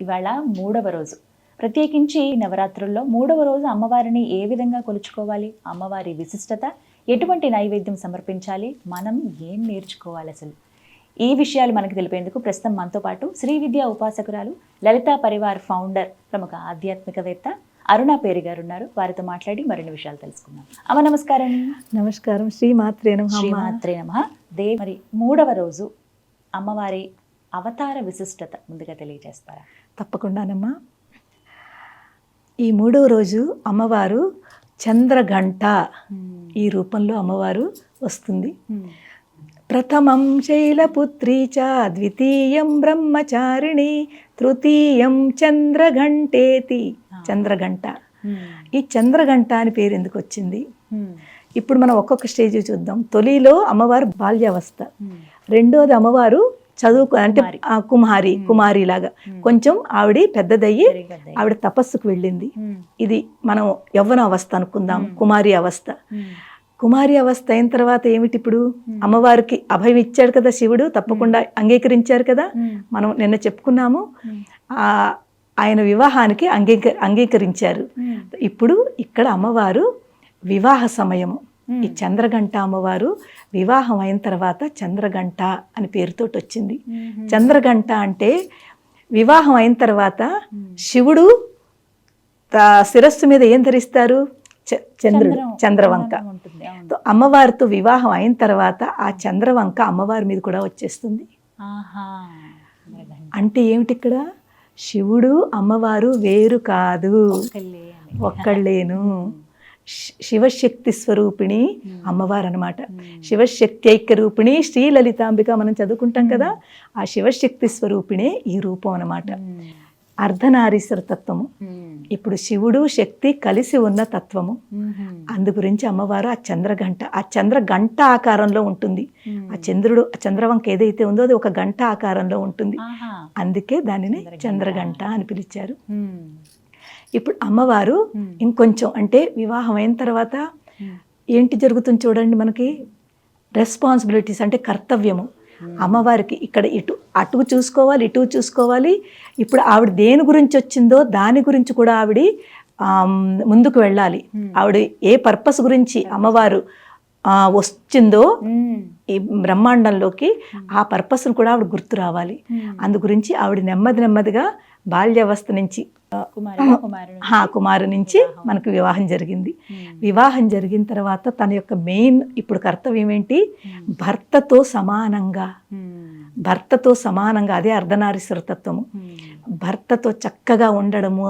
ఇవాళ 3వ రోజు. ప్రత్యేకించి నవరాత్రుల్లో 3వ రోజు అమ్మవారిని ఏ విధంగా కొలుచుకోవాలి, అమ్మవారి విశిష్టత, ఎటువంటి నైవేద్యం సమర్పించాలి, మనం ఏం నేర్చుకోవాలి అసలు, ఈ విషయాలు మనకు తెలిపేందుకు ప్రస్తుతం మనతో పాటు శ్రీ విద్యా ఉపాసకురాలు, లలితా పరివార్ ఫౌండర్, ప్రముఖ ఆధ్యాత్మికవేత్త అరుణ పేరి గారు ఉన్నారు. వారితో మాట్లాడి మరిన్ని విషయాలు తెలుసుకుందాం. అమ్మ నమస్కారం. నమస్కారం. శ్రీమాత్రే నమః. శ్రీమాత్రే నమః. మరి 3వ రోజు అమ్మవారి అవతార విశిష్టత ముందుగా తెలియజేస్తారా? తప్పకుండానమ్మా. ఈ 3వ రోజు అమ్మవారు చంద్రఘంట ఈ రూపంలో అమ్మవారు వస్తుంది. ప్రథమం శైలపుత్రీ చ, ద్వితీయం బ్రహ్మచారిణి, తృతీయం చంద్రఘంటేతి. చంద్రఘంట. ఈ చంద్రఘంట అని పేరు ఎందుకు వచ్చింది? ఇప్పుడు మనం ఒక్కొక్క స్టేజ్ చూద్దాం. తొలిలో అమ్మవారు బాల్యావస్థ, రెండోది అమ్మవారు చదువుకు అంటే కుమారి లాగా కొంచెం ఆవిడ పెద్దదయ్యి ఆవిడ తపస్సుకు వెళ్ళింది. ఇది మనం యవ్వన అవస్థ అనుకుందాం, కుమారి అవస్థ. కుమారి అవస్థ అయిన తర్వాత ఏమిటి? ఇప్పుడు అమ్మవారికి అభయం ఇచ్చాడు కదా శివుడు, తప్పకుండా అంగీకరించారు కదా. మనం నిన్న చెప్పుకున్నాము, ఆయన వివాహానికి అంగీకరించారు. ఇప్పుడు ఇక్కడ అమ్మవారు వివాహ సమయము. ఈ చంద్రఘంట అమ్మవారు వివాహం అయిన తర్వాత చంద్రఘంట అని పేరుతోటి వచ్చింది. చంద్రఘంట అంటే వివాహం అయిన తర్వాత శివుడు శిరస్సు మీద ఏం ధరిస్తారు? చంద్రవంక. అమ్మవారితో వివాహం అయిన తర్వాత ఆ చంద్రవంక అమ్మవారి మీద కూడా వచ్చేస్తుంది. అంటే ఏమిటి? ఇక్కడ శివుడు అమ్మవారు వేరు కాదు, ఒక్కళ్ళేను. శివశక్తి స్వరూపిణి అమ్మవారు అనమాట. శివశక్తి ఐక్య రూపిణి శ్రీ లలితాంబిక మనం చదువుకుంటాం కదా. ఆ శివశక్తి స్వరూపిణే ఈ రూపం అనమాట. అర్ధనారీశ్వర తత్వము. ఇప్పుడు శివుడు శక్తి కలిసి ఉన్న తత్వము. అందు గురించి అమ్మవారు ఆ చంద్రఘంట, ఆ చంద్రఘంట ఆకారంలో ఉంటుంది. ఆ చంద్రవంక ఏదైతే ఉందో అది ఒక గంట ఆకారంలో ఉంటుంది. అందుకే దానిని చంద్రఘంట అని పిలిచారు. ఇప్పుడు అమ్మవారు ఇంకొంచెం అంటే వివాహం అయిన తర్వాత ఏంటి జరుగుతుంది చూడండి, మనకి రెస్పాన్సిబిలిటీస్ అంటే కర్తవ్యము. అమ్మవారికి ఇక్కడ అటు చూసుకోవాలి, ఇటు చూసుకోవాలి. ఇప్పుడు ఆవిడ దేని గురించి వచ్చిందో దాని గురించి కూడా ఆవిడ ముందుకు వెళ్ళాలి. ఆవిడ ఏ పర్పస్ గురించి అమ్మవారు వచ్చిందో ఈ బ్రహ్మాండంలోకి, ఆ పర్పస్ను కూడా ఆవిడ గుర్తు రావాలి. అందు గురించి ఆవిడ నెమ్మదిగా బాల్యావస్థ నుంచి కుమారు నుంచి మనకు వివాహం జరిగింది. వివాహం జరిగిన తర్వాత తన యొక్క మెయిన్ ఇప్పుడు కర్తవ్యం ఏంటి? భర్తతో సమానంగా, అదే అర్ధనారీశ్వర తత్వము. భర్తతో చక్కగా ఉండడము,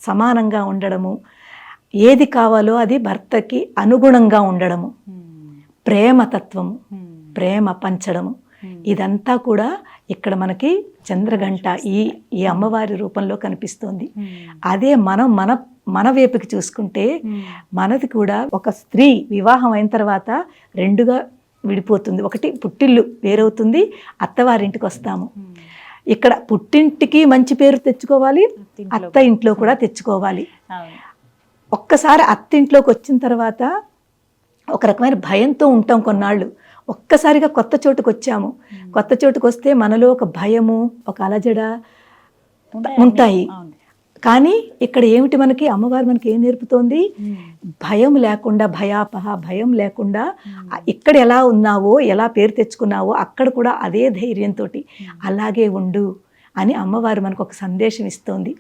సమానంగా ఉండడము, ఏది కావాలో అది భర్తకి అనుగుణంగా ఉండడము, ప్రేమతత్వము, ప్రేమ పంచడము, ఇదంతా కూడా ఇక్కడ మనకి చంద్రఘంట ఈ అమ్మవారి రూపంలో కనిపిస్తోంది. అదే మన వైపుకి చూసుకుంటే మనది కూడా ఒక స్త్రీ వివాహం అయిన తర్వాత రెండుగా విడిపోతుంది. ఒకటి పుట్టిల్లు వేరవుతుంది, అత్తవారింటికి వస్తాము. ఇక్కడ పుట్టింటికి మంచి పేరు తెచ్చుకోవాలి, అత్త ఇంట్లో కూడా తెచ్చుకోవాలి. ఒక్కసారి అత్తింట్లోకి వచ్చిన తర్వాత ఒక రకమైన భయంతో ఉంటాం కొన్నాళ్ళు. ఒక్కసారిగా కొత్త చోటుకు వచ్చాము. కొత్త చోటుకు వస్తే మనలో ఒక భయము, ఒక అలజడ ఉంటాయి. కానీ ఇక్కడ ఏమిటి? మనకి అమ్మవారు మనకి ఏం నేర్పుతోంది? భయం లేకుండా, భయం లేకుండా ఇక్కడ ఎలా ఉన్నావో, ఎలా పేరు తెచ్చుకున్నావో అక్కడ కూడా అదే ధైర్యంతో అలాగే ఉండు అని అమ్మవారు మనకు ఒక సందేశం ఇస్తోంది.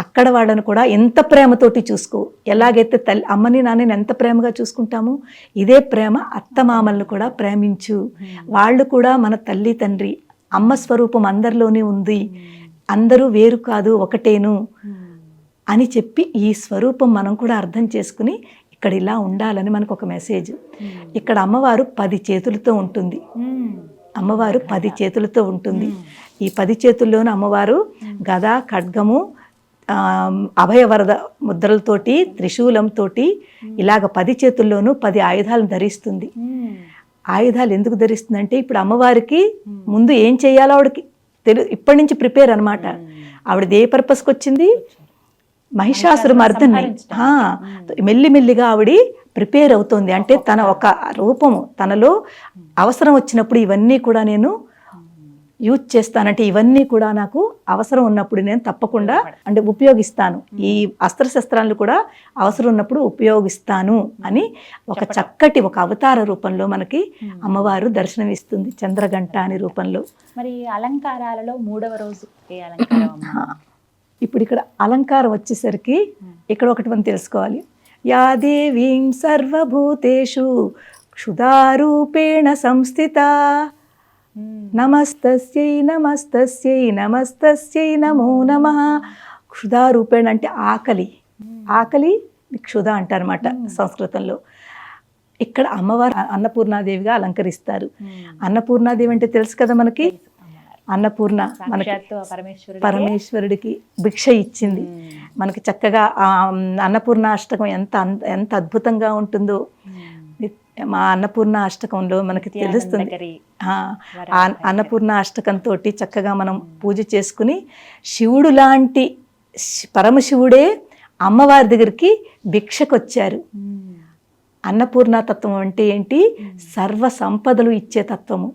అక్కడ వాళ్ళను కూడా ఎంత ప్రేమతోటి చూసుకో. ఎలాగైతే అమ్మని నాన్నని ఎంత ప్రేమగా చూసుకుంటామో ఇదే ప్రేమ అత్తమామలను కూడా ప్రేమించు. వాళ్ళు కూడా మన తల్లి తండ్రి, అమ్మ స్వరూపం అందరిలోనే ఉంది, అందరూ వేరు కాదు, ఒకటేను అని చెప్పి ఈ స్వరూపం మనం కూడా అర్థం చేసుకుని ఇక్కడ ఇలా ఉండాలని మనకు ఒక మెసేజ్. ఇక్కడ అమ్మవారు 10 చేతులతో ఉంటుంది. అమ్మవారు 10 చేతులతో ఉంటుంది. ఈ 10 చేతుల్లోనూ అమ్మవారు గద, ఖడ్గము, అభయవరద ముద్రలతోటి, త్రిశూలంతో ఇలాగ 10 చేతుల్లోనూ 10 ఆయుధాలను ధరిస్తుంది. ఆయుధాలు ఎందుకు ధరిస్తుందంటే ఇప్పుడు అమ్మవారికి ముందు ఏం చేయాలో ఆవిడకి ఇప్పటి నుంచి ప్రిపేర్ అనమాట. ఆవిడది ఏ పర్పస్కి వచ్చింది? మహిషాసుర మర్దన్ని మెల్లిమెల్లిగా ఆవిడ ప్రిపేర్ అవుతోంది. అంటే తన ఒక రూపము, తనలో అవసరం వచ్చినప్పుడు ఇవన్నీ కూడా నేను యూజ్ చేస్తానంటే ఇవన్నీ కూడా నాకు అవసరం ఉన్నప్పుడు నేను తప్పకుండా అంటే ఉపయోగిస్తాను, ఈ అస్త్రశస్త్రాలను కూడా అవసరం ఉన్నప్పుడు ఉపయోగిస్తాను అని ఒక చక్కటి ఒక అవతార రూపంలో మనకి అమ్మవారు దర్శనమిస్తుంది, చంద్రగంట అనే రూపంలో. మరి అలంకారాలలో 3వ రోజు ఏ అలంకారం అమ్మా? ఇప్పుడు ఇక్కడ అలంకారం వచ్చేసరికి ఇక్కడ ఒకటి మనం తెలుసుకోవాలి. యా దేవీం సర్వభూతేషు క్షుధారూపేణ సంస్థిత నమస్తస్యై నమస్తస్యై నమస్తస్యై నమో నమః. క్షుధారూపేణ అంటే ఆకలి, ఆకలి క్షుధ అంటారన్నమాట సంస్కృతంలో. ఇక్కడ అమ్మవారు అన్నపూర్ణాదేవిగా అలంకరిస్తారు. అన్నపూర్ణాదేవి అంటే తెలుసు కదా మనకి, అన్నపూర్ణ మనకి పరమేశ్వరుడికి భిక్ష ఇచ్చింది. మనకి చక్కగా అన్నపూర్ణ అష్టకం ఎంత అద్భుతంగా ఉంటుందో మా అన్నపూర్ణ అష్టకంలో మనకి తెలుస్తుంది. అన్నపూర్ణ అష్టకంతో చక్కగా మనం పూజ చేసుకుని శివుడు లాంటి పరమశివుడే అమ్మవారి దగ్గరికి భిక్షకొచ్చారు. అన్నపూర్ణ తత్వం అంటే ఏంటి? సర్వ సంపదలు ఇచ్చే తత్వము.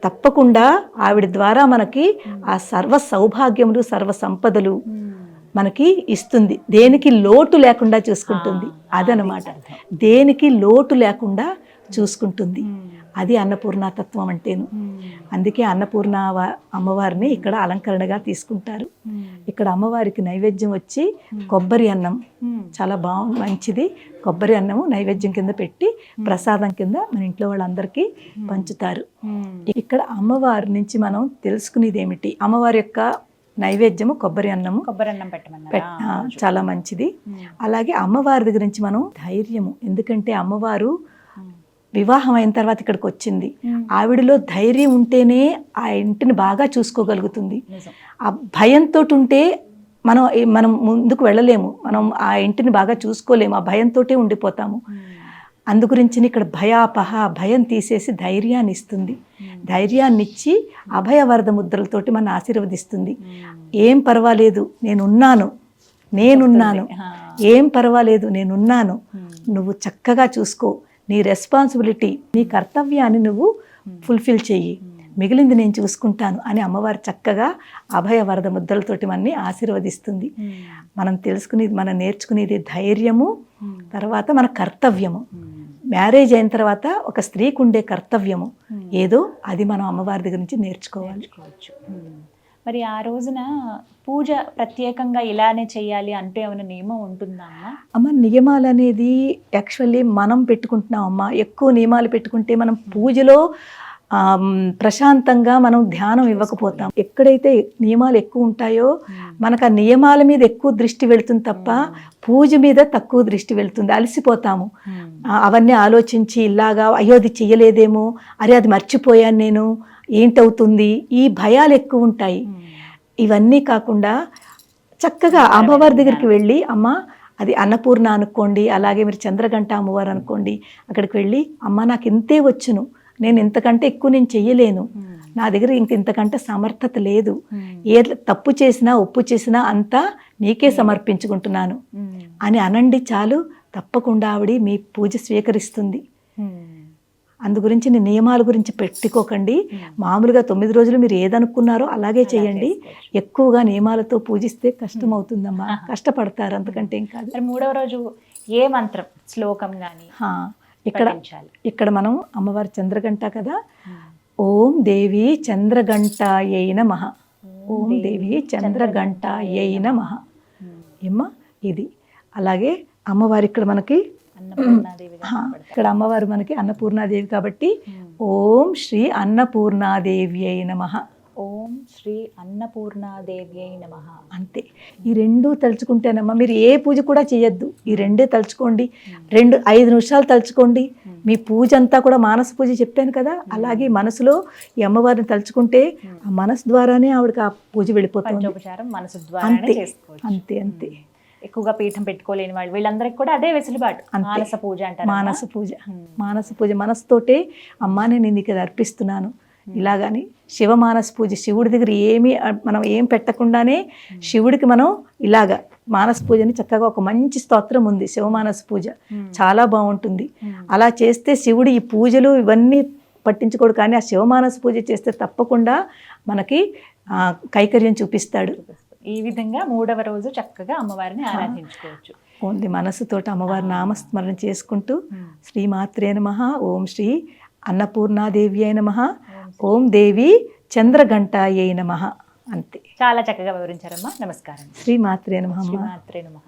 తప్పకుండా ఆవిడ ద్వారా మనకి ఆ సర్వ సౌభాగ్యములు సర్వ సంపదలు మనకి ఇస్తుంది. దేనికి లోటు లేకుండా చూసుకుంటుంది, అదనమాట. దేనికి లోటు లేకుండా చూసుకుంటుంది, అది అన్నపూర్ణతత్వం అంటేను. అందుకే అన్నపూర్ణ అమ్మవారిని ఇక్కడ అలంకరణగా తీసుకుంటారు. ఇక్కడ అమ్మవారికి నైవేద్యం వచ్చి కొబ్బరి అన్నం, చాలా మంచిది. కొబ్బరి అన్నము నైవేద్యం కింద పెట్టి ప్రసాదం కింద మన ఇంట్లో వాళ్ళందరికీ పంచుతారు. ఇక్కడ అమ్మవారి నుంచి మనం తెలుసుకునేది ఏమిటి? అమ్మవారి యొక్క నైవేద్యము కొబ్బరి అన్నం చాలా మంచిది. అలాగే అమ్మవారి దగ్గర నుంచి మనం ధైర్యము, ఎందుకంటే అమ్మవారు వివాహం అయిన తర్వాత ఇక్కడికి వచ్చింది. ఆవిడలో ధైర్యం ఉంటేనే ఆ ఇంటిని బాగా చూసుకోగలుగుతుంది. ఆ భయంతో ఉంటే మనం ముందుకు వెళ్ళలేము, మనం ఆ ఇంటిని బాగా చూసుకోలేము, ఆ భయంతో ఉండిపోతాము. అందుగురించి ఇక్కడ భయం తీసేసి ధైర్యాన్ని ఇస్తుంది. ధైర్యాన్ని ఇచ్చి అభయవరద ముద్రలతోటి మన ఆశీర్వదిస్తుంది. ఏం పర్వాలేదు, నేనున్నాను, ఏం పర్వాలేదు, నేనున్నాను, నువ్వు చక్కగా చూసుకో, నీ రెస్పాన్సిబిలిటీ, నీ కర్తవ్యాన్ని నువ్వు ఫుల్ఫిల్ చెయ్యి, మిగిలింది నేను చూసుకుంటాను అని అమ్మవారు చక్కగా అభయ వరద ముద్రలతోటి మనని ఆశీర్వదిస్తుంది. మనం తెలుసుకునేది, మనం నేర్చుకునేది ధైర్యము, తర్వాత మన కర్తవ్యము. మ్యారేజ్ అయిన తర్వాత ఒక స్త్రీకి ఉండే కర్తవ్యము ఏదో అది మనం అమ్మవారి దగ్గర నుంచి నేర్చుకోవచ్చు. మరి ఆ రోజున పూజ ప్రత్యేకంగా ఇలానే చేయాలి అంటే ఏమైనా నియమం ఉంటుందా అమ్మ? నియమాలు అనేది యాక్చువల్లీ మనం పెట్టుకుంటున్నాం అమ్మ. ఎక్కువ నియమాలు పెట్టుకుంటే మనం పూజలో ప్రశాంతంగా మనం ధ్యానం ఇవ్వకపోతాం. ఎక్కడైతే నియమాలు ఎక్కువ ఉంటాయో మనకు ఆ నియమాల మీద ఎక్కువ దృష్టి వెళుతుంది తప్ప పూజ మీద తక్కువ దృష్టి వెళుతుంది, అలసిపోతాము. అవన్నీ ఆలోచించి ఇలాగా అయ్యో అది చెయ్యలేదేమో, అరే అది మర్చిపోయాను నేను, ఏంటవుతుంది, ఈ భయాలు ఎక్కువ ఉంటాయి. ఇవన్నీ కాకుండా చక్కగా అమ్మవారి దగ్గరికి వెళ్ళి, అమ్మ అది అన్నపూర్ణ అనుకోండి, అలాగే మీరు చంద్రగంట అమ్మవారు అనుకోండి, అక్కడికి వెళ్ళి అమ్మ నాకు ఇంతే వచ్చును, నేను ఇంతకంటే ఎక్కువ నేను చెయ్యలేను, నా దగ్గర ఇంతకంటే సమర్థత లేదు, ఏ తప్పు చేసినా ఒప్పు చేసినా అంతా నీకే సమర్పించుకుంటున్నాను అని అనండి చాలు. తప్పకుండా ఆవిడ మీ పూజ స్వీకరిస్తుంది. అందు గురించి నేను నియమాల గురించి పెట్టుకోకండి. మామూలుగా 9 రోజులు మీరు ఏదనుకున్నారో అలాగే చేయండి. ఎక్కువగా నియమాలతో పూజిస్తే కష్టం అవుతుందమ్మా, కష్టపడతారు, అంతకంటే ఏం కాదు. 3వ రోజు ఏ మంత్రం, శ్లోకం కానీ ఇక్కడ మనం అమ్మవారి చంద్రగంట కదా, ఓం దేవి చంద్రగంటాయై నమః, ఓం దేవి చంద్రగంటాయై నమః ఏమ్మా ఇది. అలాగే అమ్మవారి ఇక్కడ మనకి ఇక్కడ అమ్మవారు మనకి అన్నపూర్ణాదేవి కాబట్టి ఓం శ్రీ అన్నపూర్ణాదేవ్యై నమః, ఓం శ్రీ అన్నపూర్ణాదేవ్యై నమః. అంతే. ఈ 2 తలుచుకుంటేనమ్మా, మీరు ఏ పూజ కూడా చేయొద్దు, ఈ 2 తలుచుకోండి. 5 నిమిషాలు తలుచుకోండి. మీ పూజ అంతా కూడా మానస పూజ చెప్పాను కదా, అలాగే మనసులో ఈ అమ్మవారిని తలుచుకుంటే ఆ మనసు ద్వారానే ఆవిడకి ఆ పూజ వెళ్ళిపోతుంది. అంతే అంతే అంతే. ఎక్కువగా పీఠం పెట్టుకోలేని వాళ్ళు వీళ్ళందరికీ కూడా అదే వెసులుబాటు, మానస పూజ అంటారు. మానస పూజ మనసుతోటే అమ్మా నేను నీకు అర్పిస్తున్నాను ఇలాగని. శివమానస పూజ, శివుడి దగ్గర మనం ఏం పెట్టకుండానే శివుడికి మనం ఇలాగా మానస పూజని చక్కగా ఒక మంచి స్తోత్రం ఉంది శివమానస పూజ, చాలా బాగుంటుంది. అలా చేస్తే శివుడు ఈ పూజలు ఇవన్నీ పట్టించుకోడు, కానీ ఆ శివమానస పూజ చేస్తే తప్పకుండా మనకి కైకర్యం చూపిస్తాడు. ఈ విధంగా 3వ రోజు చక్కగా అమ్మవారిని ఆరాధించుకోవచ్చు. ఓన్లీ మనసుతోటి అమ్మవారి నామస్మరణ చేసుకుంటూ శ్రీమాత్రే నమః, ఓం శ్రీ అన్నపూర్ణాదేవి అయి నమః, ఓం దేవి చంద్రఘంటాయై నమః. అంతే. చాలా చక్కగా వివరించారమ్మా. నమస్కారం. శ్రీమాత్రే నమః. శ్రీమాత్రే నమః.